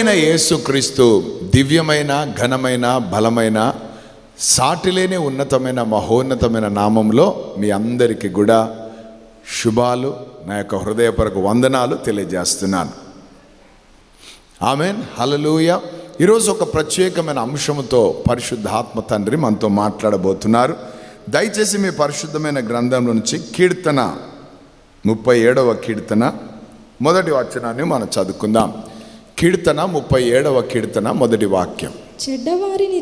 యేసుక్రీస్తు దివ్యమైన, ఘనమైన, బలమైన, సాటిలేని ఉన్నతమైన, మహోన్నతమైన నామంలో మీ అందరికీ కూడా శుభాలు, నా యొక్క హృదయపూర్వక వందనాలు తెలియజేస్తున్నాను. ఆమేన్, హల్లెలూయా. ఈరోజు ఒక ప్రత్యేకమైన అంశంతో పరిశుద్ధాత్మ తండ్రి మనతో మాట్లాడబోతున్నారు. దయచేసి మీ పరిశుద్ధమైన గ్రంథంలో నుంచి కీర్తన 37వ కీర్తన మొదటి వచనాన్ని మనం చదువుకుందాం. కీర్తన 37వ కీర్తన మొదటి వాక్యం. చెడ్డవారిని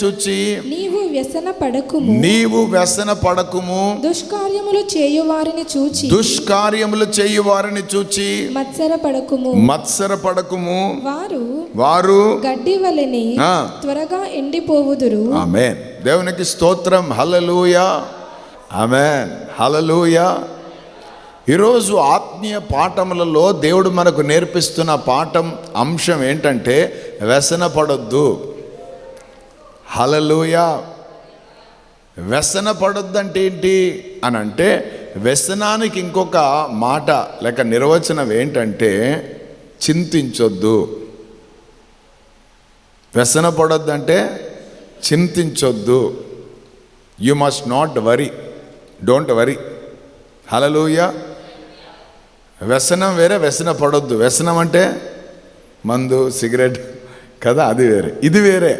చూచి నీవు వ్యసన పడకుము, దుష్కార్యములు చేయువారిని చూచి మత్సర పడకుము. వారు గడ్డి వలెనే త్వరగా ఎండిపోవుదురు. ఆమేన్. దేవునికి స్తోత్రం. హల్లెలూయా, ఆమేన్, హల్లెలూయా. ఈరోజు ఆత్మీయ పాఠములలో దేవుడు మనకు నేర్పిస్తున్న అంశం ఏంటంటే వ్యసన పడొద్దు. హల్లెలూయా. వ్యసన పడొద్దు అంటే ఏంటి అని అంటే, వ్యసనానికి ఇంకొక మాట లేక నిర్వచనం ఏంటంటే చింతించొద్దు. వ్యసన పడొద్దు అంటే చింతించొద్దు. You must not worry, don't worry. Hallelujah. వ్యసనం వేరే, వ్యసన పడొద్దు. వ్యసనం అంటే మందు, సిగరెట్ కదా, అది వేరే, ఇది వేరే.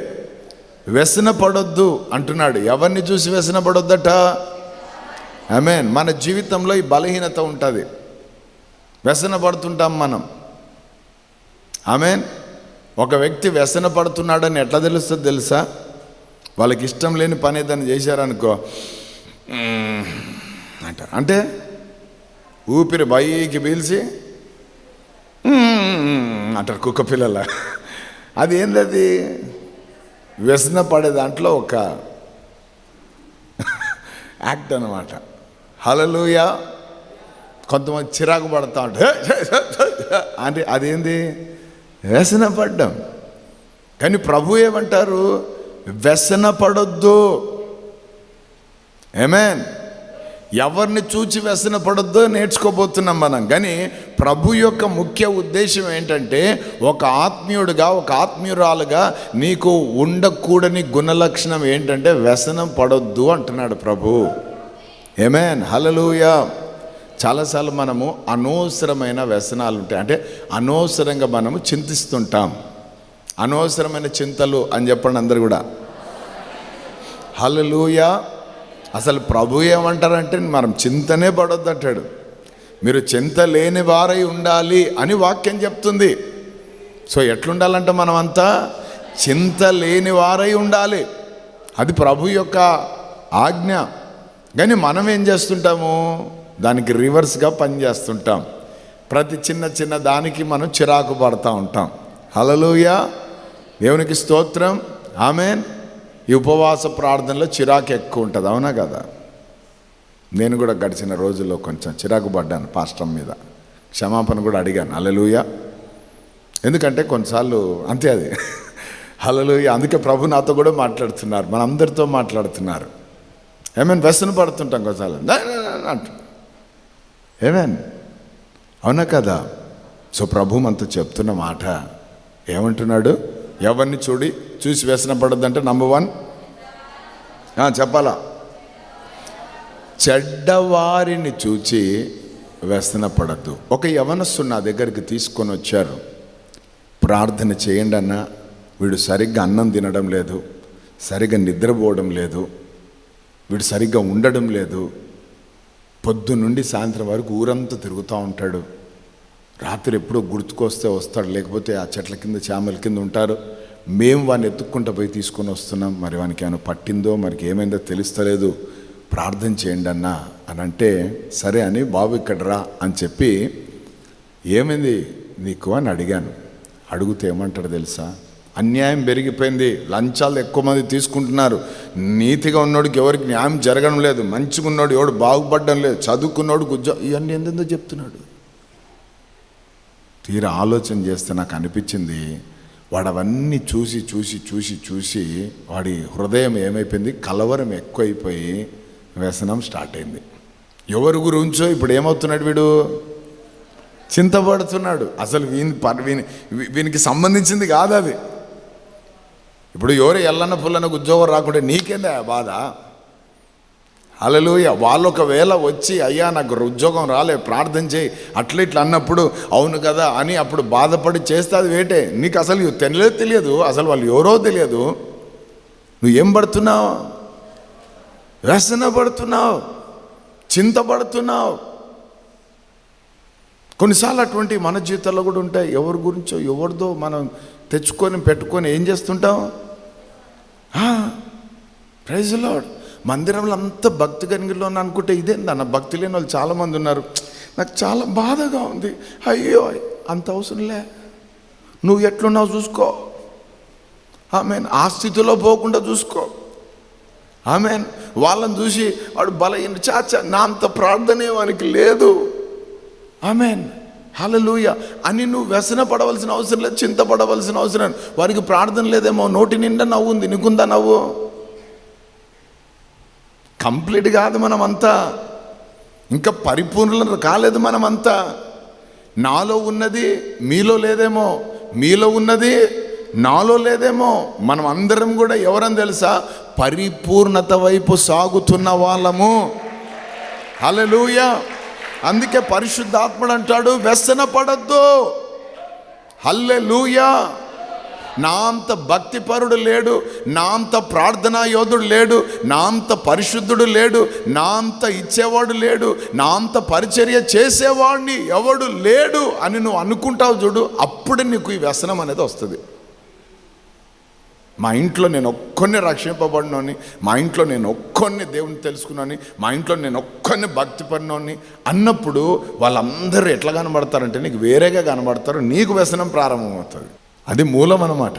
వ్యసన పడొద్దు అంటున్నాడు. ఎవరిని చూసి వ్యసన పడొద్దట? ఆమేన్. మన జీవితంలో ఈ బలహీనత ఉంటుంది, వ్యసన పడుతుంటాం మనం. ఆమేన్. ఒక వ్యక్తి వ్యసన పడుతున్నాడని ఎట్లా తెలుస్తుంది తెలుసా? వాళ్ళకి ఇష్టం లేని పని ఏదైనా చేశారనుకో అంటారు. అంటే ఊపిరి బైకి పీల్చి అంటారు, కుక్క పిల్లల. అది ఏంటది? వ్యసన పడే దాంట్లో ఒక యాక్ట్ అన్నమాట. హల్లెలూయా. కొంతమంది చిరాకు పడతా ఉంటారు అంటే అదేంది? వ్యసన పడ్డం. కానీ ప్రభు ఏమంటారు? వ్యసన పడొద్దు. ఆమేన్. ఎవరిని చూచి వ్యసన పడొద్దో నేర్చుకోబోతున్నాం మనం. కానీ ప్రభు యొక్క ముఖ్య ఉద్దేశం ఏంటంటే, ఒక ఆత్మీయుడుగా, ఒక ఆత్మీయురాలుగా నీకు ఉండకూడని గుణలక్షణం ఏంటంటే వ్యసనం పడొద్దు అంటున్నాడు ప్రభు. ఆమేన్, హల్లెలూయా. చాలాసార్లు మనము అనవసరమైన వ్యసనాలు ఉంటాయి, అంటే అనవసరంగా మనము చింతిస్తుంటాం. అనవసరమైన చింతలు అని చెప్పండి అందరు కూడా. హల్లెలూయా. అసలు ప్రభు ఏమంటారంటే, మనం చింతనే పడొద్దు అంటాడు. మీరు చింత లేని వారై ఉండాలి అని వాక్యం చెప్తుంది. సో ఎట్లుండాలంట? మనమంతా చింత లేని వారై ఉండాలి. అది ప్రభు యొక్క ఆజ్ఞ. కానీ మనం ఏం చేస్తుంటాము? దానికి రివర్స్గా పనిచేస్తుంటాం. ప్రతి చిన్న దానికి మనం చిరాకు పడతా ఉంటాం. హల్లెలూయా. దేవునికి స్తోత్రం. ఆమేన్. ఈ ఉపవాస ప్రార్థనలో చిరాకు ఎక్కువ ఉంటుంది, అవునా కదా? నేను కూడా గడిచిన రోజుల్లో కొంచెం చిరాకు పడ్డాను పాస్టర్ మీద. క్షమాపణ కూడా అడిగాను. హల్లెలూయా. ఎందుకంటే కొన్నిసార్లు అంతే అది. హల్లెలూయా. అందుకే ప్రభు నాతో కూడా మాట్లాడుతున్నారు, మన అందరితో మాట్లాడుతున్నారు. ఏమేన్ వ్యసన పడుతుంటాం కొన్నిసార్లు అంటు. ఏమేన్, అవునా కదా? సో ప్రభు మనతో చెప్తున్న మాట ఏమంటున్నాడు? ఎవరిని చూసి వ్యసన పడద్దంటే, నంబర్ 1 చెప్పాలా? చెడ్డవారిని చూచి వ్యసన పడద్దు. ఒక యవనస్తుడు నా దగ్గరికి తీసుకొని వచ్చారు. ప్రార్థన చేయండి అన్న, వీడు సరిగ్గా అన్నం తినడం లేదు, సరిగ్గా నిద్రపోవడం లేదు, వీడు సరిగ్గా ఉండడం లేదు, పొద్దున్నుండి సాయంత్రం వరకు ఊరంతా తిరుగుతూ ఉంటాడు, రాత్రి ఎప్పుడో గుర్తుకొస్తే వస్తాడు, లేకపోతే ఆ చెట్ల కింద, చామల కింద ఉంటారు. మేము వాడిని ఎత్తుక్కుంటూ పోయి తీసుకొని వస్తున్నాం. మరి వానికి ఏమైనా పట్టిందో, మరికి ఏమైందో తెలుస్తలేదు, ప్రార్థన చేయండి అన్న అని అంటే, సరే అని బాబు ఇక్కడ రా అని చెప్పి, ఏమైంది నీకు అని అడిగాను. అడిగితే ఏమంటాడు తెలుసా? అన్యాయం పెరిగిపోయింది, లంచాలు ఎక్కువ మంది తీసుకుంటున్నారు, నీతిగా ఉన్నోడికి ఎవరికి న్యాయం జరగడం లేదు, మంచిగా ఉన్నోడు ఎవడు బాగుపడడం లేదు, చదువుకున్నోడు ఇవన్నీ ఎందెందో చెప్తున్నాడు. తీరా ఆలోచన చేస్తే నాకు అనిపించింది, వాడు అవన్నీ చూసి వాడి హృదయం ఏమైపోయింది? కలవరం ఎక్కువైపోయి వ్యసనం స్టార్ట్ అయింది. ఎవరి గురించో ఇప్పుడు ఏమవుతున్నాడు వీడు? చింతపడుతున్నాడు. అసలు వీనికి సంబంధించింది కాదు అది. ఇప్పుడు ఎవరు ఎల్లన్న పుల్లనకు ఉద్యోగం రాకుంటే నీకేందా బాధ? హల్లెలూయా. వాళ్ళు ఒకవేళ వచ్చి అయ్యా నాకు ఉద్యోగం రాలే ప్రార్థన చేయి అట్లా ఇట్లా అన్నప్పుడు అవును కదా అని అప్పుడు బాధపడి చేస్తే అది వేటే. నీకు అసలు తెలియదు, అసలు వాళ్ళు ఎవరో తెలియదు. నువ్వు ఏం పడుతున్నావు? వ్యసన పడుతున్నావు, చింతపడుతున్నావు. కొన్నిసార్లు అటువంటి మన జీవితాల్లో కూడా ఉంటాయి. ఎవరి గురించో ఎవరిదో మనం తెచ్చుకొని పెట్టుకొని ఏం చేస్తుంటాం? Praise the lord. మందిరంలో అంత భక్తి కలిగిలో అనుకుంటే ఇదేందన్న భక్తి లేని వాళ్ళు చాలామంది ఉన్నారు. నాకు చాలా బాధగా ఉంది. అయ్యో అంత అవసరంలే, నువ్వు ఎట్లున్నావు చూసుకో. ఆమెన్. ఆ స్థితిలో పోకుండా చూసుకో. ఆమెన్. వాళ్ళని చూసి వాడు బలహీన చాచా నా అంత ప్రార్థనే వానికి లేదు. ఆమెన్. హల్లెలూయా అని నువ్వు వ్యసన పడవలసిన అవసరం లేదు, చింతపడవలసిన అవసరం. వారికి ప్రార్థన లేదేమో, నోటి నిండా నవ్వు ఉంది, నీకుందా నవ్వు? కంప్లీట్ కాదు మనమంతా, ఇంకా పరిపూర్ణులు కాలేదు మనమంతా. నాలో ఉన్నది మీలో లేదేమో, మీలో ఉన్నది నాలో లేదేమో. మనం అందరం కూడా ఎవరని తెలుసా? పరిపూర్ణత వైపు సాగుతున్న వాళ్ళము. హల్లెలూయా. అందుకే పరిశుద్ధాత్ముడు అంటాడు వ్యసన పడద్దు. హల్లెలూయా. నా అంత భక్తిపరుడు లేడు, నా అంత ప్రార్థనా యోధుడు లేడు, నా అంత పరిశుద్ధుడు లేడు, నా అంత ఇచ్చేవాడు లేడు, నా అంత పరిచర్య చేసేవాడిని ఎవడు లేడు అని నువ్వు అనుకుంటావు చూడు, అప్పుడు నీకు ఈ వ్యసనం అనేది వస్తుంది. మా ఇంట్లో నేను ఒక్కొన్ని రక్షింపబడినోని, మా ఇంట్లో నేను ఒక్కొన్ని దేవుని తెలుసుకున్నాను, మా ఇంట్లో నేను ఒక్కొన్ని భక్తి పడినోని అన్నప్పుడు వాళ్ళందరూ ఎట్లా కనబడతారంటే నీకు వేరేగా కనబడతారు. నీకు వ్యసనం ప్రారంభమవుతుంది. అది మూలం అన్నమాట.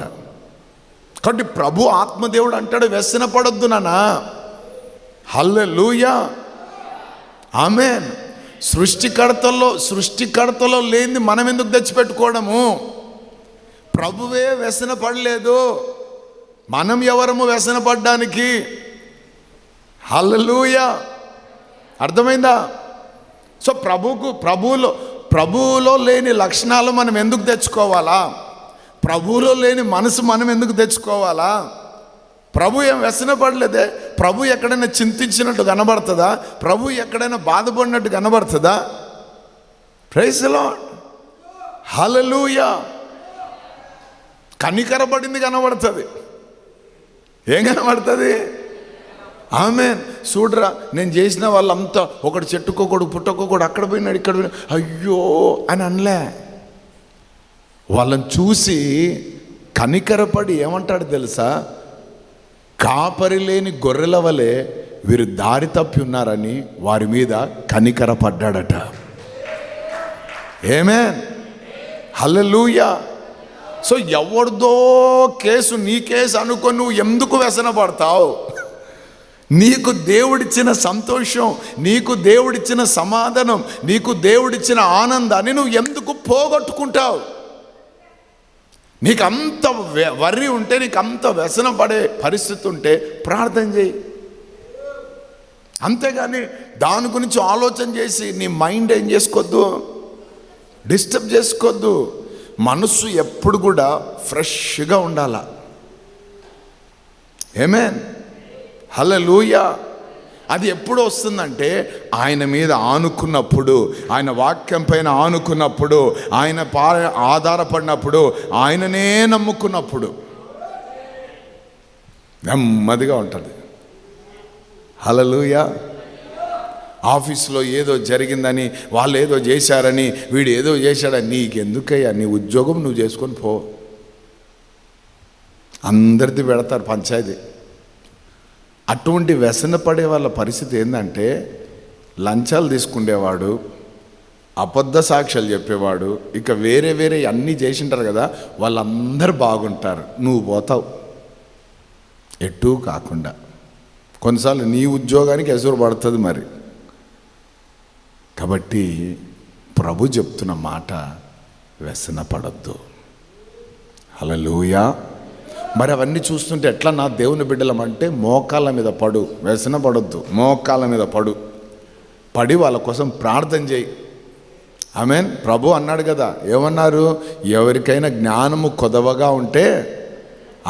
కాబట్టి ప్రభు ఆత్మదేవుడు అంటాడు వ్యసన పడొద్దు నానా. హల్లెలూయా. ఆమేన్. సృష్టికర్తలో లేనిది మనం ఎందుకు తెచ్చిపెట్టుకోవడము? ప్రభువే వ్యసన పడలేదు, మనం ఎవరము వ్యసన పడ్డానికి? హల్లెలూయా. అర్థమైందా? సో ప్రభువులో లేని లక్షణాలు మనం ఎందుకు తెచ్చుకోవాలా? ప్రభువులో లేని మనసు మనం ఎందుకు తెచ్చుకోవాలా? ప్రభు ఏం వ్యసన పడలేదే. ప్రభు ఎక్కడైనా చింతించినట్టు కనబడుతుందా? ప్రభు ఎక్కడైనా బాధపడినట్టు కనబడుతుందా? Praise the lord. హల్లెలూయా. కనికరపడింది కనబడుతుంది. ఏం కనబడుతుంది? ఆమేన్. చూడరా, నేను చేసిన వాళ్ళంతా ఒకటి చెట్టుకోకూడదు పుట్టకోకూడదు అక్కడ పోయినాడు ఇక్కడ పోయినాడు అయ్యో అని అనలే. వాళ్ళని చూసి కనికరపడి ఏమంటాడు తెలుసా? కాపరి లేని గొర్రెల వలె వీరు దారి తప్పి ఉన్నారని వారి మీద కనికరపడ్డాడట. ఆమేన్. హల్లెలూయా. సో ఎవరిదో కేసు నీ కేసు అనుకొని నువ్వు ఎందుకు వ్యసన పడతావు? నీకు దేవుడిచ్చిన సంతోషం, నీకు దేవుడిచ్చిన సమాధానం, నీకు దేవుడిచ్చిన ఆనందాన్ని నువ్వు ఎందుకు పోగొట్టుకుంటావు? నీకు అంత వర్రి ఉంటే, నీకు అంత వ్యసన పడే పరిస్థితి ఉంటే ప్రార్థన చేయి. అంతేగాని దాని గురించి ఆలోచన చేసి నీ మైండ్ ఏం చేసుకోవద్దు, డిస్టర్బ్ చేసుకోవద్దు. మనస్సు ఎప్పుడు కూడా ఫ్రెష్గా ఉండాల. ఆమేన్. హల్లెలూయా. అది ఎప్పుడు వస్తుందంటే ఆయన మీద ఆనుకున్నప్పుడు, ఆయన వాక్యం పైన ఆనుకున్నప్పుడు, ఆయన ఆధారపడినప్పుడు, ఆయననే నమ్ముకున్నప్పుడు నెమ్మదిగా ఉంటుంది. హల్లెలూయా. ఆఫీస్లో ఏదో జరిగిందని, వాళ్ళు ఏదో చేశారని, వీడు ఏదో చేశాడని నీకెందుకయ్యా? నీ ఉద్యోగం నువ్వు చేసుకొని పో. అందరిది పెడతారు పంచాయతీ. అటువంటి వ్యసన పడే వాళ్ళ పరిస్థితి ఏంటంటే లంచాలు తీసుకునేవాడు, అబద్ధ సాక్ష్యాలు చెప్పేవాడు, ఇక వేరే అన్నీ చేసింటారు కదా, వాళ్ళందరూ బాగుంటారు, నువ్వు పోతావు ఎటూ కాకుండా. కొన్నిసార్లు నీ ఉద్యోగానికి ఎసురు పడుతుంది మరి. కాబట్టి ప్రభు చెప్తున్న మాట వ్యసన పడద్దు. హల్లెలూయా. మరి అవన్నీ చూస్తుంటే ఎట్లా నా దేవుని బిడ్డలమంటే మోకాళ్ళ మీద పడు, వ్యసన పడొద్దు. మోకాళ్ళ మీద పడి వాళ్ళ కోసం ప్రార్థన చేయి. ఆమేన్. ప్రభు అన్నాడు కదా, ఏమన్నారు? ఎవరికైనా జ్ఞానము కొదవగా ఉంటే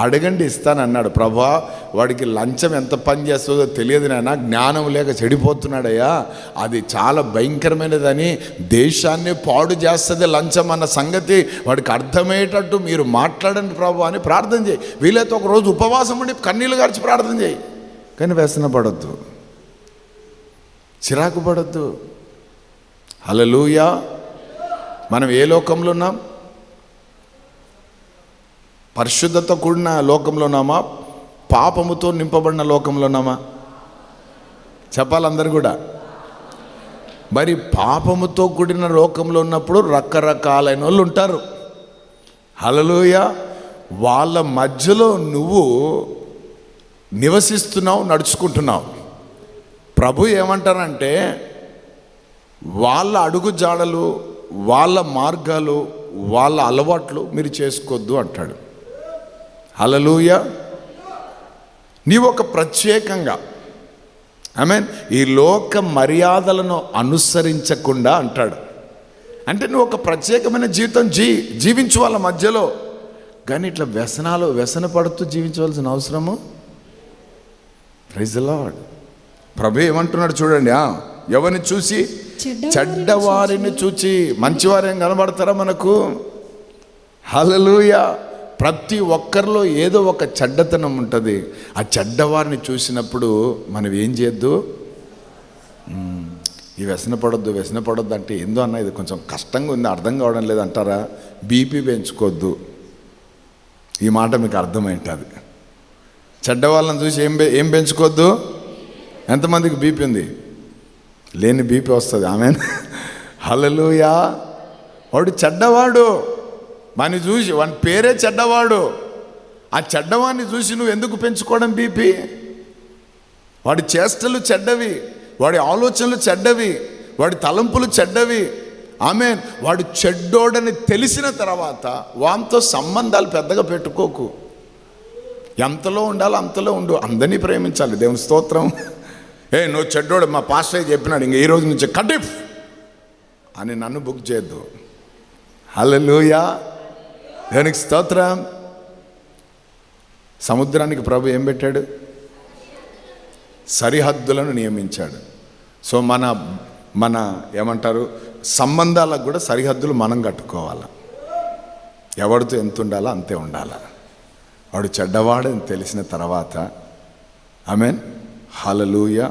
అడగండి ఇస్తానన్నాడు. ప్రభా, వాడికి లంచం ఎంత పని చేస్తుందో తెలియదు నాయన, జ్ఞానం లేక చెడిపోతున్నాడయ్యా, అది చాలా భయంకరమైనదని, దేశాన్ని పాడు చేస్తుంది లంచం అన్న సంగతి వాడికి అర్థమయ్యేటట్టు మీరు మాట్లాడండి ప్రభు అని ప్రార్థన చేయి. వీలైతే ఒకరోజు ఉపవాసం ఉండి కన్నీళ్ళు గార్చి ప్రార్థన చేయి. కానీ వ్యసన పడొద్దు, చిరాకు పడొద్దు. హల్లెలూయా. మనం ఏ లోకంలో ఉన్నాం? పరిశుద్ధత కూడిన లోకంలో ఉన్నామా? పాపముతో నింపబడిన లోకంలో ఉన్నామా? చెప్పాలందరూ కూడా. మరి పాపముతో కూడిన లోకంలో ఉన్నప్పుడు రకరకాలైన వాళ్ళు ఉంటారు. హల్లెలూయా. వాళ్ళ మధ్యలో నువ్వు నివసిస్తున్నావు, నడుచుకుంటున్నావు. ప్రభు ఏమంటారంటే, వాళ్ళ అడుగు జాడలు, వాళ్ళ మార్గాలు, వాళ్ళ అలవాట్లు మీరు చేసుకోవద్దు అంటాడు. హల్లెలూయా. నీవు ఒక ప్రత్యేకంగా ఆమేన్ ఈ లోక మర్యాదలను అనుసరించకుండా అంటాడు. అంటే నువ్వు ఒక ప్రత్యేకమైన జీవితం జీవించు వాళ్ళ మధ్యలో. కానీ ఇట్లా వ్యసన పడుతూ జీవించవలసిన అవసరము. Praise the lord. ప్రభు ఏమంటున్నాడు చూడండి, ఎవరిని చూసి? చెడ్డవారిని చూచి. మంచివారేం కనబడతారా మనకు? హల్లెలూయా. ప్రతి ఒక్కరిలో ఏదో ఒక చెడ్డతనం ఉంటుంది. ఆ చెడ్డవారిని చూసినప్పుడు మనం ఏం చేయొద్దు? ఈ వ్యసన పడొద్దు అంటే ఏందో అన్న, ఇది కొంచెం కష్టంగా ఉంది, అర్థం కావడం లేదంటారా? బీపీ పెంచుకోవద్దు. ఈ మాట మీకు అర్థమైంటుంది. చెడ్డవాళ్ళని చూసి ఏం పెంచుకోవద్దు? ఎంతమందికి బీపీ ఉంది? లేని బీపీ వస్తుంది. ఆమేన్. హల్లెలూయా. వాడు చెడ్డవాడు, వాడిని చూసి, వాని పేరే చెడ్డవాడు. ఆ చెడ్డవాడిని చూసి నువ్వు ఎందుకు పెంచుకోవడం బీపీ? వాడి చేష్టలు చెడ్డవి, వాడి ఆలోచనలు చెడ్డవి, వాడి తలంపులు చెడ్డవి. ఆమేన్. వాడు చెడ్డోడని తెలిసిన తర్వాత వానితో సంబంధాలు పెద్దగా పెట్టుకోకు. ఎంతలో ఉండాలో అంతలో ఉండు. అందరినీ ప్రేమించాలి. దేవుని స్తోత్రం. నువ్వు చెడ్డోడు, మా పాస్టర్ చెప్పినాడు, ఇంక ఈ రోజు నుంచి కటిఫ్ అని నన్ను బుక్ చేయొద్దు. హల్లెలూయా. దేవునికి స్తోత్రం. సముద్రానికి ప్రభు ఏం పెట్టాడు? సరిహద్దులను నియమించాడు. సో మన ఏమంటారు, సంబంధాలకు కూడా సరిహద్దులు మనం కట్టుకోవాలి. ఎవరితో ఎంత ఉండాలో అంతే ఉండాలి. వాడు చెడ్డవాడని తెలిసిన తర్వాత ఆమేన్. హల్లెలూయా.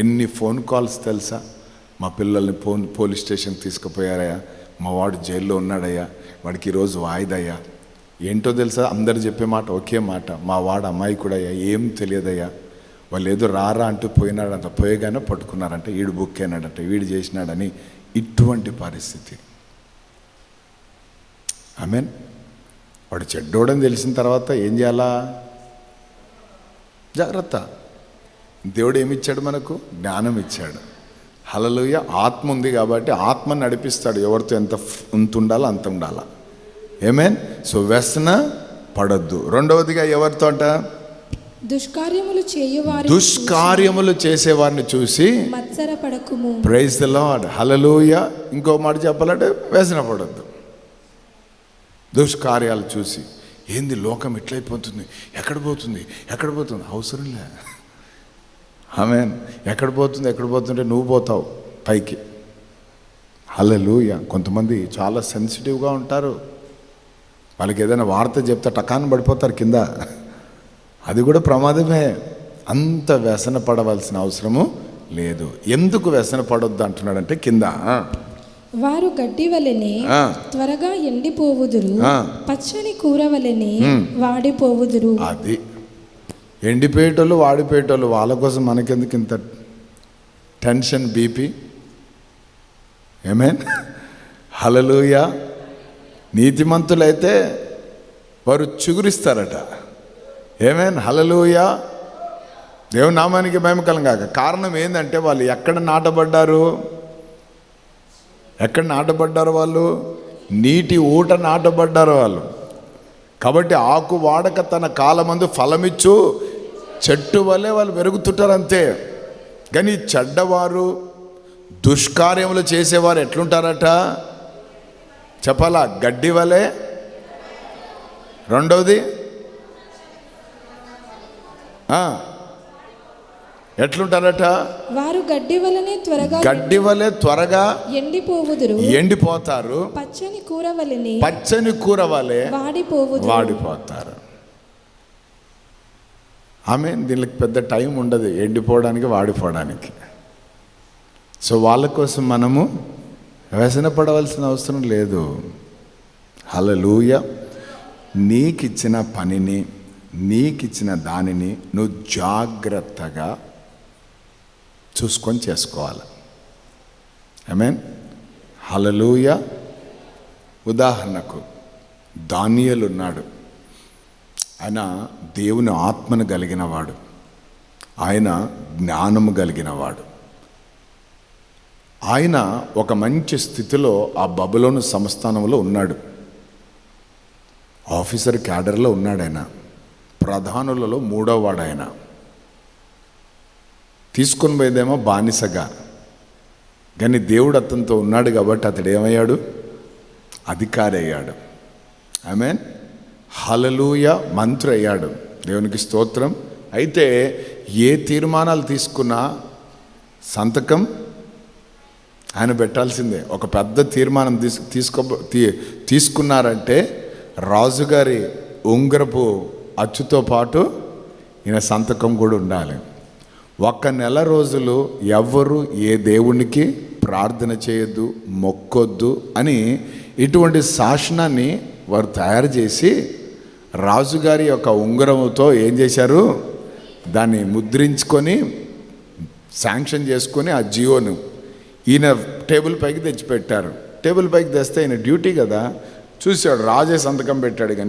ఎన్ని ఫోన్ కాల్స్ తెలుసా? మా పిల్లల్ని పోలీస్ స్టేషన్కి తీసుకుపోయారయ్యా, మా వాడు జైల్లో ఉన్నాడయ్యా, వాడికి ఈరోజు వాయిదయ్యా. ఏంటో తెలుసా? అందరు చెప్పే మాట ఒకే మాట, మా వాడు అమ్మాయి కూడా అయ్యా, ఏం తెలియదయ్యా, వాళ్ళు ఏదో రారా అంటూ పోయినాడంట, పోయగానే పట్టుకున్నారంట, వీడు బుక్ అయినాడంట, వీడు చేసినాడని. ఇటువంటి పరిస్థితి. ఆమేన్. వాడు చెడ్డోడని తెలిసిన తర్వాత ఏం చేయాలా? జాగ్రత్త. దేవుడు ఏమిచ్చాడు మనకు? జ్ఞానం ఇచ్చాడు. హల్లెలూయా. ఆత్మ ఉంది కాబట్టి ఆత్మ నడిపిస్తాడు. ఎవరితో ఎంత ఉండాలో అంత ఉండాలా. ఆమేన్. సో వ్యసన పడొద్దు. రెండవదిగా ఎవరితో అంట? దుష్కార్యములు చేసేవారిని చూసి మత్సరపడకుము. Praise the lord. హల్లెలూయా. ఇంకో మాట చెప్పాలంటే వ్యసన పడొద్దు. దుష్కార్యాలు చూసి, ఏంది లోకం ఎట్లయిపోతుంది, ఎక్కడ పోతుంది అవసరం లే. ఆమేన్. ఎక్కడ పోతుంటే నువ్వు పోతావు పైకి. హల్లెలూయా. కొంతమంది చాలా సెన్సిటివ్గా ఉంటారు. వాళ్ళకి ఏదైనా వార్త చెప్తే టకాన్ని పడిపోతారు కింద. అది కూడా ప్రమాదమే. అంత వ్యసన పడవలసిన అవసరము లేదు. ఎందుకు వ్యసన పడొద్దు అంటున్నాడంటే కింద, వారు గడ్డి వలెనే త్వరగా ఎండిపోవుదురు, పచ్చని కూర వలెనే వాడిపోవుదురు. అది ఎండిపోయేటోళ్ళు, వాడిపోయేటోళ్ళు, వాళ్ళ కోసం మనకెందుకు ఇంత టెన్షన్, బీపీ? ఆమేన్. హల్లెలూయా. నీతిమంతులైతే వారు చిగురిస్తారట. ఆమేన్. హల్లెలూయా. దేవుని నామానికి మహిమ కలుగాక. కారణం ఏంటంటే వాళ్ళు ఎక్కడ నాటబడ్డారు? వాళ్ళు నీటి ఊట నాటబడ్డారు వాళ్ళు. కాబట్టి ఆకు వాడక తన కాలమందు ఫలమిచ్చు చెట్టు వల్లే వాళ్ళు పెరుగుతుంటారు అంతే. కానీ చెడ్డవారు, దుష్కార్యములు చేసేవారు ఎట్లుంటారట? చెప్పాలా? గడ్డి వలె. రెండవది ఎట్లుంటారట? వారు గడ్డి వలనే త్వరగా గడ్డి వలె త్వరగా ఎండిపోవుదురు, ఎండిపోతారు. పచ్చని కూర వలెనే పచ్చని కూర వలె వాడిపోతారు. దీనికి పెద్ద టైం ఉండదు ఎండిపోవడానికి, వాడిపోవడానికి. సో వాళ్ళ కోసం మనము వ్యసన పడవలసిన అవసరం లేదు. హల్లెలూయా. నీకిచ్చిన పనిని, నీకిచ్చిన దానిని నువ్వు జాగ్రత్తగా చూసుకొని చేసుకోవాలి. ఆమేన్. హల్లెలూయా. ఉదాహరణకు దానియేలు ఉన్నాడు. ఆయన దేవుని ఆత్మను కలిగిన వాడు, ఆయన జ్ఞానము కలిగిన వాడు. ఆయన ఒక మంచి స్థితిలో ఆ బబులోను సంస్థానంలో ఉన్నాడు. ఆఫీసర్ క్యాడర్లో ఉన్నాడు. ఆయన ప్రధానులలో 3వ వాడు. ఆయన తీసుకొని పోయేదేమో బానిసగా, కానీ దేవుడు అతనితో ఉన్నాడు కాబట్టి అతడు ఏమయ్యాడు? అధికారి అయ్యాడు. ఆమేన్. హల్లెలూయా. మంత్రి అయ్యాడు. దేవునికి స్తోత్రం. అయితే ఏ తీర్మానాలు తీసుకున్నా సంతకం ఆయన పెట్టాల్సిందే. ఒక పెద్ద తీర్మానం తీసుకున్నారంటే రాజుగారి ఉంగరపు అచ్చుతో పాటు ఈయన సంతకం కూడా ఉండాలి. 1 నెల రోజులు ఎవ్వరు ఏ దేవునికి ప్రార్థన చేయొద్దు, మొక్కొద్దు అని ఇటువంటి శాసనాన్ని వారు తయారు చేసి రాజుగారి యొక్క ఉంగరంతో ఏం చేశారు? దాన్ని ముద్రించుకొని శాంక్షన్ చేసుకొని ఆ జియోను ఈయన టేబుల్ పైకి తెచ్చిపెట్టారు. టేబుల్ పైకి తెస్తే ఈయన డ్యూటీ కదా, చూశాడు. రాజే సంతకం పెట్టాడు. ఇక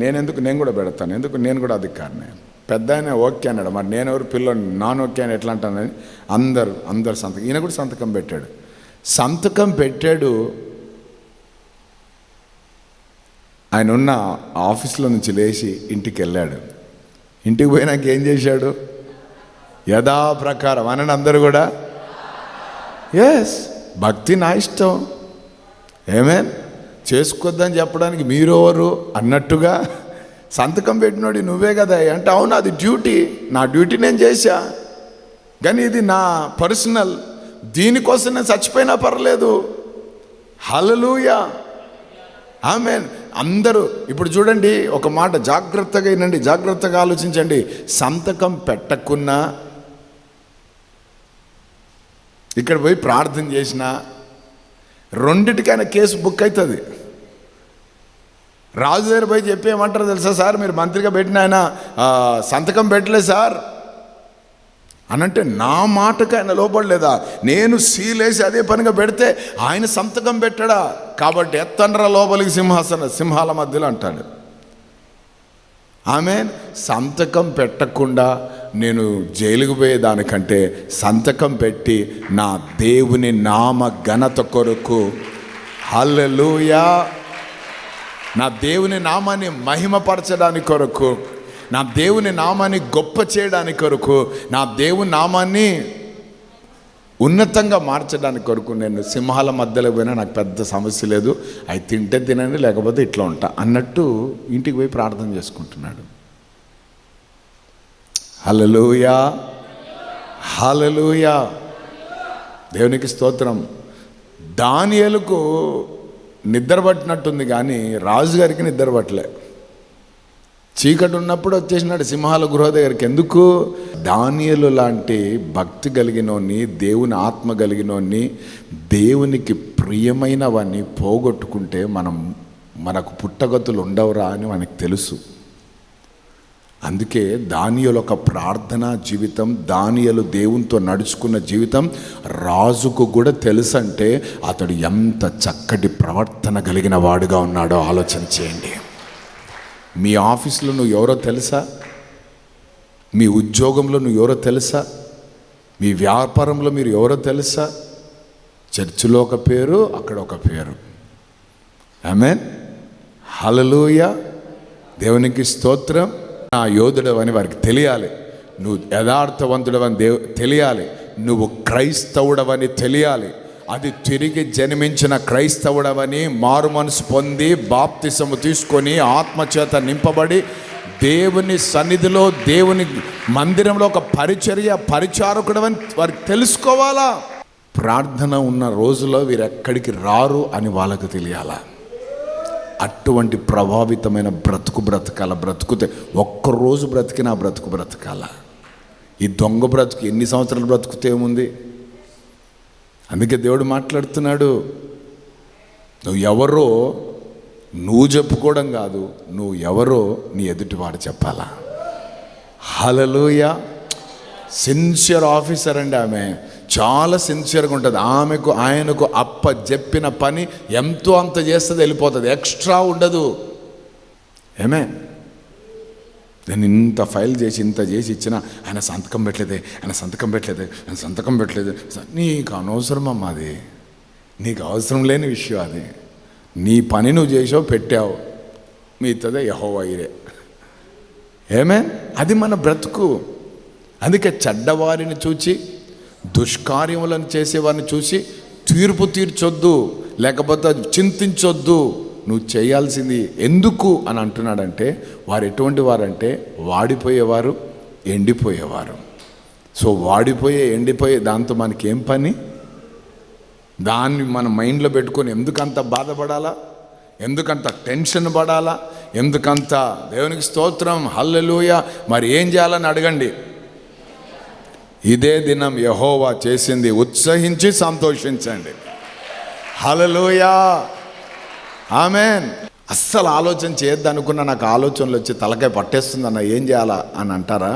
నేను కూడా పెడతాను, ఎందుకు నేను కూడా అధికారిని. పెద్ద ఆయన ఓకే అన్నాడు. మరి నేను ఎవరు పిల్లని నాన్ ఓకే అని ఎట్లా అంటానని అందరు సంతకం. ఈయన కూడా సంతకం పెట్టాడు. సంతకం పెట్టాడు. ఆయన ఉన్న ఆఫీస్లో నుంచి లేచి ఇంటికి వెళ్ళాడు. ఇంటికి పోయినాక ఏం చేశాడు? యథాప్రకారం అనండి అందరూ కూడా. ఎస్, భక్తి నా ఇష్టం. ఆమేన్. చేసుకోద్దని చెప్పడానికి మీరెవరు అన్నట్టుగా సంతకం పెట్టినోడి నువ్వే కదా అంటే, అవును అది డ్యూటీ, నా డ్యూటీ నేను చేశా, కానీ ఇది నా పర్సనల్, దీనికోసం నేను చచ్చిపోయినా పర్లేదు. హల్లెలూయా. ఆమేన్. అందరూ ఇప్పుడు చూడండి, ఒక మాట జాగ్రత్తగా వినండి, జాగ్రత్తగా ఆలోచించండి. సంతకం పెట్టకున్నా ఇక్కడ పోయి ప్రార్థన చేసిన రెండిటికైనా కేసు బుక్ అవుతుంది. రాజు దగ్గర పోయి చెప్పి ఏమంటారు తెలుసా? సార్ మీరు మంత్రిగా పెట్టిన ఆయన సంతకం పెట్టలేదు సార్ అనంటే నా మాటకు ఆయన లోపడలేదా? నేను సీలేసి అదే పనిగా పెడితే ఆయన సంతకం పెట్టడా? కాబట్టి ఎత్తండ్రా లోపలికి సింహాల మధ్యలో అంటాడు. ఆమె సంతకం పెట్టకుండా నేను జైలుకు పోయేదానికంటే సంతకం పెట్టి నా దేవుని నామ ఘనత కొరకు, హల్లెలూయా, నా దేవుని నామాన్ని మహిమపరచడానికి కొరకు, నా దేవుని నామాన్ని గొప్ప చేయడానికి కొరకు, నా దేవుని నామాన్ని ఉన్నతంగా మార్చడానికి కొరకు నేను సింహాల మధ్యలో పోయినా నాకు పెద్ద సమస్య లేదు, అవి తింటే తినండి లేకపోతే ఇట్లా ఉంటా అన్నట్టు ఇంటికి పోయి ప్రార్థన చేసుకుంటున్నాడు. హల్లెలూయా, హల్లెలూయా, దేవునికి స్తోత్రం. దానియేలుకు నిద్ర పట్టినట్టుంది కానీ రాజుగారికి నిద్ర పట్టలే. చీకటి ఉన్నప్పుడు వచ్చేసినాడు సింహాల గృహ దగ్గరికి. ఎందుకు? దానియేలు లాంటి భక్తి కలిగినోని, దేవుని ఆత్మ కలిగినోని, దేవునికి ప్రియమైనవన్నీ పోగొట్టుకుంటే మనకు పుట్టగతులు ఉండవురా అని మనకు తెలుసు. అందుకే దానియేలు ఒక ప్రార్థనా జీవితం, దానియేలు దేవునితో నడుచుకున్న జీవితం రాజుకు కూడా తెలుసంటే అతడు ఎంత చక్కటి ప్రవర్తన కలిగిన వాడుగా ఉన్నాడో ఆలోచన చేయండి. మీ ఆఫీస్లో నువ్వు ఎవరో తెలుసా? మీ ఉద్యోగంలో నువ్వు ఎవరో తెలుసా? మీ వ్యాపారంలో మీరు ఎవరో తెలుసా? చర్చిలో ఒక పేరు, అక్కడ ఒక పేరు. ఆమేన్, హల్లెలూయా, దేవునికి స్తోత్రం. నా యోధుడవని వారికి తెలియాలి, నువ్వు యథార్థవంతుడవని తెలియాలి, నువ్వు క్రైస్తవుడవని తెలియాలి. అది తిరిగి జన్మించిన క్రైస్తవుడవని, మారు మనసు పొంది బాప్తిసము తీసుకొని ఆత్మచేత నింపబడి దేవుని సన్నిధిలో, దేవుని మందిరంలో ఒక పరిచారకుడవని వారికి తెలుసుకోవాలా. ప్రార్థన ఉన్న రోజులో వీరు ఎక్కడికి రారు అని వాళ్ళకు తెలియాలా. అటువంటి ప్రభావితమైన బ్రతకాల. బ్రతుకుతే ఒక్కరోజు బ్రతికినా బ్రతకాల. ఈ దొంగ బ్రతుకు ఎన్ని సంవత్సరాలు బ్రతుకుతే ఏముంది? అందుకే దేవుడు మాట్లాడుతున్నాడు, నువ్వు ఎవరో నువ్వు చెప్పుకోవడం కాదు, నువ్వు ఎవరో నీ ఎదుటివాడు చెప్పాలా. హల్లెలూయా. సిన్సియర్ ఆఫీసర్ అండి ఆమె, చాలా సిన్సియర్గా ఉంటుంది. ఆయనకు చెప్పిన పని ఎంతో అంత చేస్తుంది, వెళ్ళిపోతుంది, ఎక్స్ట్రా ఉండదు. ఏమే, నేను ఇంత ఫైల్ చేసి ఇంత చేసి ఇచ్చినా ఆయన సంతకం పెట్టలేదే. నీకు అనవసరమమ్మా, అది నీకు అవసరం లేని విషయం. అది నీ పని నువ్వు చేసావు, పెట్టావు, మిగతాదే యెహోవా ఇరే. ఏమే, అది మన బ్రతుకు. అందుకే చెడ్డవారిని చూచి, దుష్కార్యములను చేసేవారిని చూసి తీర్పు తీర్చొద్దు, లేకపోతే చింతించొద్దు. నువ్వు చేయాల్సింది ఎందుకు అని అంటున్నాడంటే, వారు ఎటువంటి వారంటే వాడిపోయేవారు, ఎండిపోయేవారు. సో ఎండిపోయే దాంతో మనకేం పని? దాన్ని మన మైండ్లో పెట్టుకొని ఎందుకంత బాధపడాలా, ఎందుకంత టెన్షన్ పడాలా, ఎందుకంత? దేవునికి స్తోత్రం, హల్లెలూయా. మరి ఏం చేయాలని అడగండి. ఇదే దినం యెహోవా చేసింది, ఉత్సహించి సంతోషించండి. హల్లెలూయా, ఆమేన్. అస్సలు ఆలోచన చేయొద్దు అనుకున్నా, నాకు ఆలోచనలు వచ్చి తలకాయ పట్టేస్తుందన్న, ఏం చేయాలా అని అంటారా?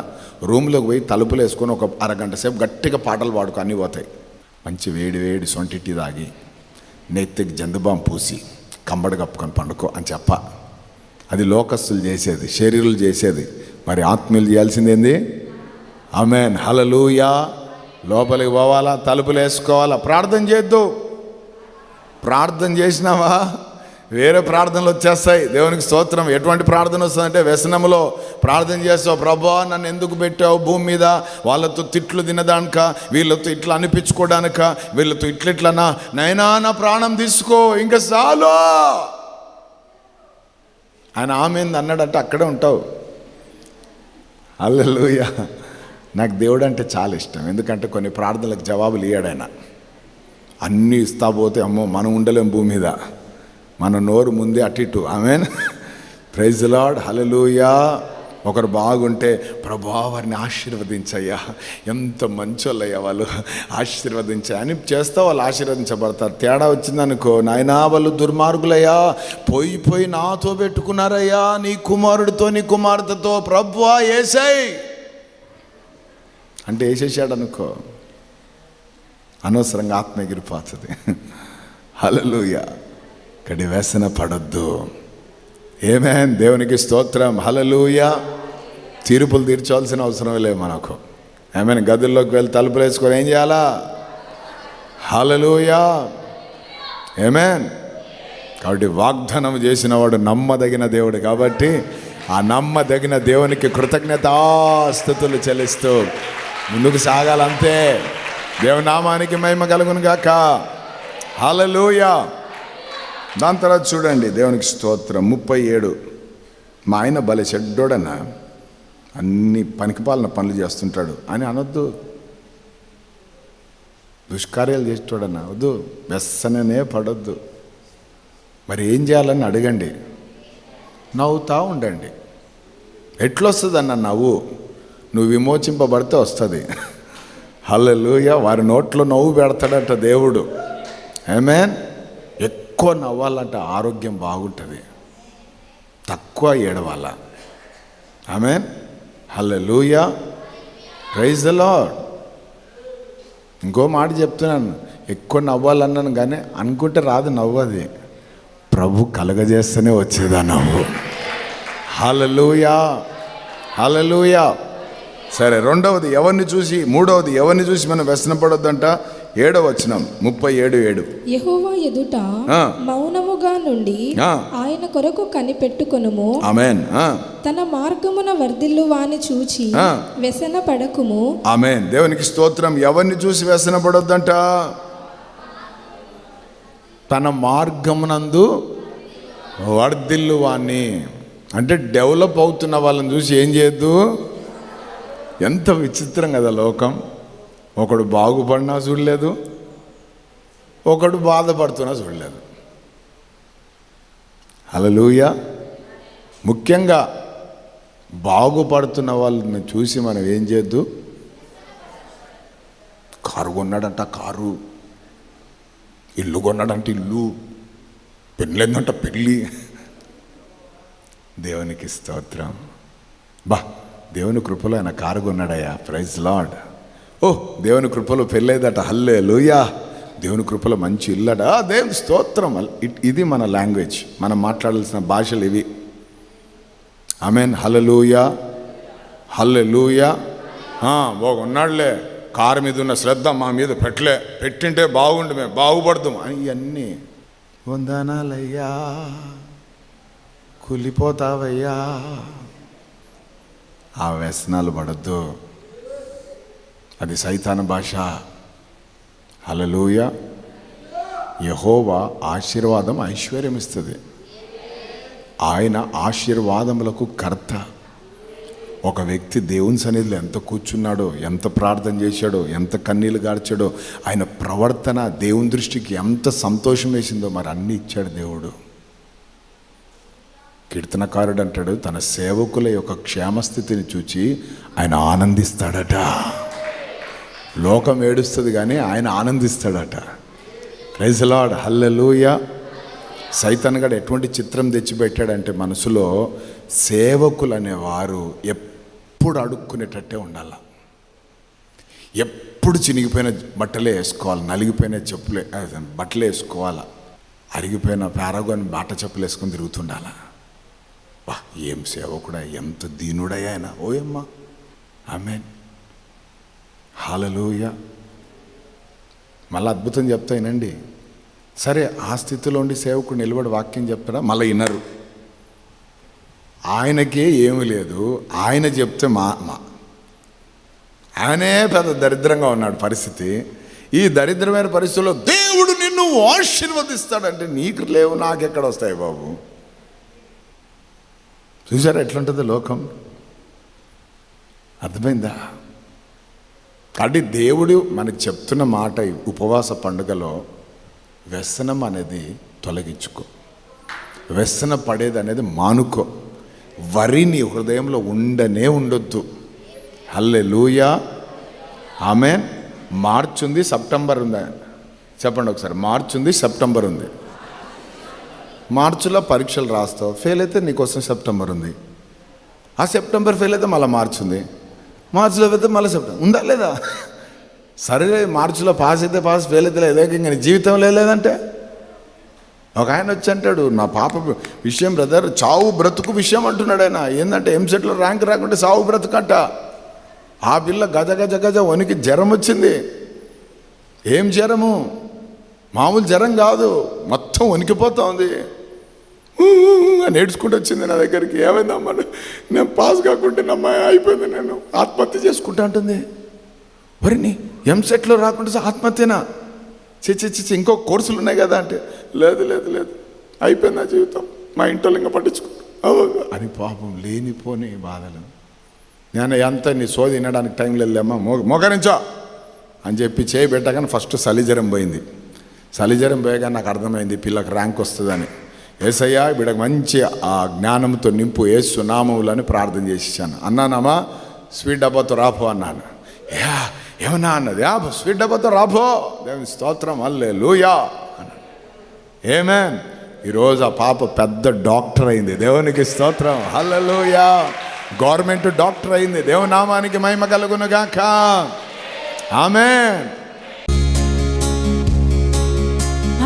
రూమ్లోకి పోయి తలుపులు వేసుకొని ఒక అరగంట సేపు గట్టిగా పాటలు పాడుకో, అన్నీ పోతాయి. మంచి వేడి సొంటి టీ తాగి, నెత్తికి జందుబాం పూసి, కంబడి కప్పుకొని పండుకో అని చెప్ప. అది లోకస్తులు చేసేది, శరీరులు చేసేది. మరి ఆత్మీయులు చేయాల్సిందేంది? ఆమేన్, హల్లెలూయా. లోపలికి పోవాలా, తలుపులు వేసుకోవాలా, ప్రార్థన చేద్దు. ప్రార్థన చేసినావా వేరే ప్రార్థనలు వచ్చేస్తాయి. దేవునికి స్తోత్రం. ఎటువంటి ప్రార్థన వస్తుందంటే, వ్యసనంలో ప్రార్థన చేస్తావు, ప్రభువా నన్ను ఎందుకు పెట్టావు భూమి మీద, వాళ్ళతో తిట్లు తినడానిక, వీళ్ళతో ఇట్లా అనిపించుకోవడానిక, వీళ్ళతో ఇట్లనా, నైనా నా ప్రాణం తీసుకో, ఇంకా చాలు. ఆయన ఆమెంది అన్నాడంటే అక్కడే ఉంటావు. హల్లెలూయా. నాకు దేవుడు అంటే చాలా ఇష్టం. ఎందుకంటే కొన్ని ప్రార్థనలకు జవాబులు ఇయ్యాడు ఆయన. అన్నీ ఇస్తా పోతే అమ్మో మనం ఉండలేం భూమి మీద, మన నోరు ముందే అటు ఇటు. ఆమేన్, ప్రైజ్ ది లార్డ్, హల్లెలూయా. ఒకరు బాగుంటే, ప్రభువా వారిని ఆశీర్వదించయ్యా, ఎంత మంచోళ్ళయ్యా వాళ్ళు, ఆశీర్వదించా అని చేస్తా, వాళ్ళు ఆశీర్వదించబడతారు. తేడా వచ్చిందనుకో, నాయనా వాళ్ళు దుర్మార్గులయ్యా, పోయి నాతో పెట్టుకున్నారయ్యా, నీ కుమారుడితో నీ కుమార్తెతో, ప్రభువా యేసయ్య అంటే వేసేసాడు అనుకో, అనవసరంగా ఆత్మ ఎగిరిపోతుంది. హల్లెలూయా. కడి వ్యసన పడొద్దు. ఆమేన్, దేవునికి స్తోత్రం, హల్లెలూయా. తీర్పులు తీర్చాల్సిన అవసరం లేదు మనకు. ఆమేన్. గదుల్లోకి వెళ్ళి తలుపులు వేసుకొని ఏం చేయాలా? హల్లెలూయా, ఆమేన్. కాబట్టి వాగ్దానం చేసిన వాడు నమ్మదగిన దేవుడు. కాబట్టి ఆ నమ్మదగిన దేవునికి కృతజ్ఞతాస్తుతులు చెల్లిస్తూ ముందుకు సాగాలంతే. దేవుని నామానికి మహిమ కలుగును గాక. హల్లెలూయా. దాని తర్వాత చూడండి, దేవునికి స్తోత్రం, 37. మా ఆయన భలే చెడ్డోడన్న, అన్ని పనికిపాలన పనులు చేస్తుంటాడు అని అనొద్దు. దుష్కార్యాలు చేసేటోడన్నా వద్దు, వ్యసననే పడొద్దు. మరి ఏం చేయాలని అడగండి, నవ్వుతా ఉండండి. ఎట్లొస్తుంది అన్న నవ్వు? నువ్వు విమోచింపబడితే వస్తుంది. హల్లెలూయా. వారి నోట్లో నవ్వు పెడతాడట దేవుడు. ఆమేన్. ఎక్కువ నవ్వాలంట ఆరోగ్యం బాగుంటుంది, తక్కువ ఏడవాల. ఆమేన్, హల్లెలూయా, ప్రైజ్ ది లార్డ్. ఇంకో మాట చెప్తున్నాను, ఎక్కువ నవ్వాలన్నాను కానీ అనుకుంటే రాదు నవ్వు. అది ప్రభు కలగజేస్తేనే వచ్చేదా నవ్వు. హల్లెలూయా, హల్లెలూయా. సరే, రెండవది ఎవరిని చూసి, మూడవది ఎవరిని చూసి మనం వ్యసనపడొద్దంట. 7వ వచనం, 37:7. యెహోవా ఎదుట మౌనముగా నుండి ఆయన కొరకు కనిపెట్టుకొనుము. ఆమేన్. తన మార్గమున వర్ధిల్లు వాని చూచి వ్యసన పడకుము. ఆమేన్. దేవునికి స్తోత్రం. ఎవరిని చూసి వ్యసనపడొద్దంట? తన మార్గమునందు వర్ధిల్లు వాణ్ణి. అంటే డెవలప్ అవుతున్న వాళ్ళని చూసి ఏం చేయొద్దు. ఎంత విచిత్రం కదా లోకం. ఒకడు బాగుపడినా చూడలేదు, ఒకడు బాధపడుతున్నా చూడలేదు. హల్లెలూయా. ముఖ్యంగా బాగుపడుతున్న వాళ్ళని చూసి మనం ఏం చేయొద్దు. కారు కొన్నాడంట కారు, ఇల్లు కొన్నాడంట ఇల్లు, పెళ్ళిందంట పెళ్ళి. దేవునికి స్తోత్రం. బా, దేవుని కృపలో ఆయన కారు కొన్నాడయ్యా, ప్రైజ్ లార్డ్. ఓ, దేవుని కృపలో పెళ్ళేదట, హల్లెలూయా. దేవుని కృపలో మంచి ఇల్లట, దేవుని స్తోత్రం. ఇది మన లాంగ్వేజ్, మనం మాట్లాడాల్సిన భాషలు ఇవి. ఆమేన్, హల్లెలూయా, హల్లెలూయా. ఉన్నాడులే, కారు మీద ఉన్న శ్రద్ధ మా మీద పెట్టింటే బాగుండు, మేము బాగుపడదాం అని ఇవన్నీ. వందనాలయ్యా, కూలిపోతావయ్యా. ఆ వ్యసనాలు పడద్దు, అది సైతాను భాష. హల్లెలూయా. యెహోవా ఆశీర్వాదం ఐశ్వర్యం ఇస్తుంది. ఆయన ఆశీర్వాదములకు కర్త. ఒక వ్యక్తి దేవుని సన్నిధిలో ఎంత కూర్చున్నాడో, ఎంత ప్రార్థన చేశాడో, ఎంత కన్నీళ్ళు గార్చాడో, ఆయన ప్రవర్తన దేవుని దృష్టికి ఎంత సంతోషం వేసిందో, మరి అన్నీ ఇచ్చాడు దేవుడు. కీర్తనకారుడు అంటాడు, తన సేవకుల యొక్క క్షేమస్థితిని చూచి ఆయన ఆనందిస్తాడట. లోకం ఏడుస్తుంది కానీ ఆయన ఆనందిస్తాడట. ప్రైజ్ ది లార్డ్, హల్లెలూయా. సైతాన్ గడు ఎటువంటి చిత్రం తెచ్చిపెట్టాడంటే మనసులో, సేవకులు అనేవారు ఎప్పుడు అడుక్కునేటట్టే ఉండాల, ఎప్పుడు చినిగిపోయిన బట్టలే వేసుకోవాలి, నలిగిపోయిన బట్టలే వేసుకోవాలా, అరిగిపోయిన పారాగోన్ బాట చెప్పులు వేసుకొని తిరుగుతుండాల. వా, ఏం సేవకుడా, ఎంత దీనుడయ్యా ఆయన. ఓయమ్మా, ఆమేన్, హల్లెలూయా. మళ్ళీ అద్భుతం చెప్తాయినండి. సరే, ఆ స్థితిలో ఉండి సేవకుడు నిలబడి వాక్యం చెప్తారా, మళ్ళీ వినరు. ఆయనకే ఏమీ లేదు, ఆయన చెప్తే ఆయనే పెద్ద దరిద్రంగా ఉన్నాడు పరిస్థితి. ఈ దరిద్రమైన పరిస్థితుల్లో దేవుడు నిన్ను ఆశీర్వదిస్తాడంటే నీకు లేవు, నాకెక్కడ వస్తాయి బాబు. చూసారా ఎట్లుంటుంది లోకం, అర్థమైందా? కాబట్టి దేవుడు మనకు చెప్తున్న మాట, ఉపవాస పండుగలో వ్యసనం అనేది తొలగించుకో, వ్యసన పడేది అనేది మానుకో, వరి నీ హృదయంలో ఉండొద్దు. హల్లెలూయా, ఆమేన్. మార్చి ఉంది, సెప్టెంబర్ ఉంది. చెప్పండి ఒకసారి, మార్చి ఉంది, సెప్టెంబర్ ఉంది. మార్చిలో పరీక్షలు రాస్తావు, ఫెయిల్ అయితే నీకోసం సెప్టెంబర్ ఉంది. ఆ సెప్టెంబర్ ఫెయిల్ అయితే మళ్ళీ మార్చి ఉంది, మార్చిలో అయితే మళ్ళీ సెప్టెంబర్ ఉందా లేదా? సరే, మార్చిలో పాస్ అయితే పాస్, ఫెయిల్ అయితే లేదు, ఇంకా నీ జీవితం లేదంటే. ఒక ఆయన వచ్చి అంటాడు, నా పాప విషయం బ్రదర్, చావు బ్రతుకు విషయం అంటున్నాడు ఆయన. ఏంటంటే ఎంసెట్లో ర్యాంక్ రాకుంటే సావు బ్రతుకంట. ఆ పిల్ల గజ గజ గజ వణికి జ్వరం వచ్చింది. ఏం జ్వరము, మామూలు జ్వరం కాదు, మొత్తం వణికిపోతా ఉంది. నేర్చుకుంటూ వచ్చింది నా దగ్గరికి. ఏమైందమ్మా, నేను పాస్ కాకుంటే నమ్మ అయిపోయింది, నేను ఆత్మహత్య చేసుకుంటా అంటుంది. వరిని ఎంసెట్లో రాకుండా ఆత్మహత్యనా? చిచ్చి ఇంకో కోర్సులు ఉన్నాయి కదా అంటే, లేదు లేదు లేదు, అయిపోయింది నా జీవితం, మా ఇంట్లో ఇంకా పట్టించుకుంటా అని. పాపం లేనిపోని బాధలు. నేను ఎంత నీ సోది వినడానికి టైం లేదమ్మా, మోకరించో అని చెప్పి చేయి పెట్టగానే ఫస్ట్ సలిజరం పోయింది. సలిజరం పోయగా నాకు అర్థమైంది పిల్లకి ర్యాంక్ వస్తుందని. యేసయ్యా వీళ్ళకి మంచి ఆ జ్ఞానంతో నింపు, యేసు నామములని ప్రార్థన చేసేసాను. అన్నానమ్మా స్వీట్ డబ్బాతో రాపో అన్నాను. ఏమన్నా అన్నది, స్వీట్ డబ్బాతో రాపో, దేవుని స్తోత్రం, హల్లెలూయా అన్నాడు. ఆమేన్. ఈరోజు ఆ పాప పెద్ద డాక్టర్ అయింది, దేవునికి స్తోత్రం, హల్లెలూయా. గవర్నమెంట్ డాక్టర్ అయింది, దేవుని నామానికి మహిమ కలుగును గాక. ఆమేన్.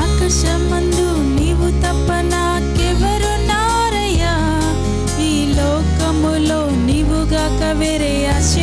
ఆకాశమందు నీవు తప్ప నాకెవరున్నారయ్యా, ఈ లోకములో నీవుగాక వేరే ఆశ